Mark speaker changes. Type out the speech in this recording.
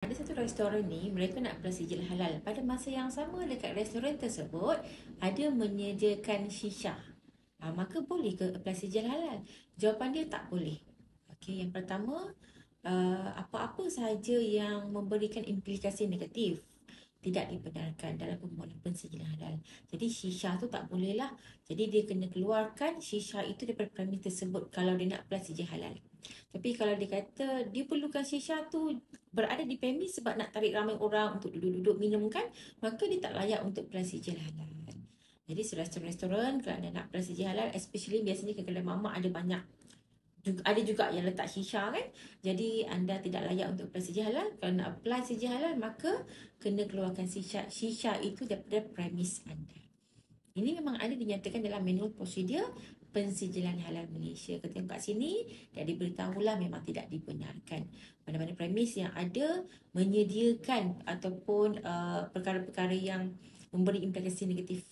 Speaker 1: Ada satu restoran ni, mereka nak apply sijil halal. Pada masa yang sama, dekat restoran tersebut ada menyediakan shisha. Maka boleh ke apply sijil halal? Jawapan dia tak boleh. Okey, yang pertama, apa-apa sahaja yang memberikan implikasi negatif tidak dibenarkan dalam permohonan pensijilan halal. Jadi shisha tu tak boleh lah. Jadi dia kena keluarkan shisha itu daripada premis tersebut kalau dia nak apply sijil halal. Tapi kalau dia kata dia perlukan shisha tu berada di premis sebab nak tarik ramai orang untuk duduk-duduk minum kan, maka dia tak layak untuk apply sijil halal. Jadi restoran-restoran kalau anda nak apply sijil halal, especially biasanya kedai mamak ada banyak juga, ada juga yang letak shisha kan. Jadi anda tidak layak untuk apply sijil halal. Kalau nak apply sijil halal, maka kena keluarkan shisha itu daripada premis anda. Ini memang ada dinyatakan dalam manual prosedur pensijilan halal Malaysia. Kita tengok kat sini dan diberitahulah memang tidak dibenarkan. Mana-mana premis yang ada menyediakan ataupun perkara-perkara yang memberi implikasi negatif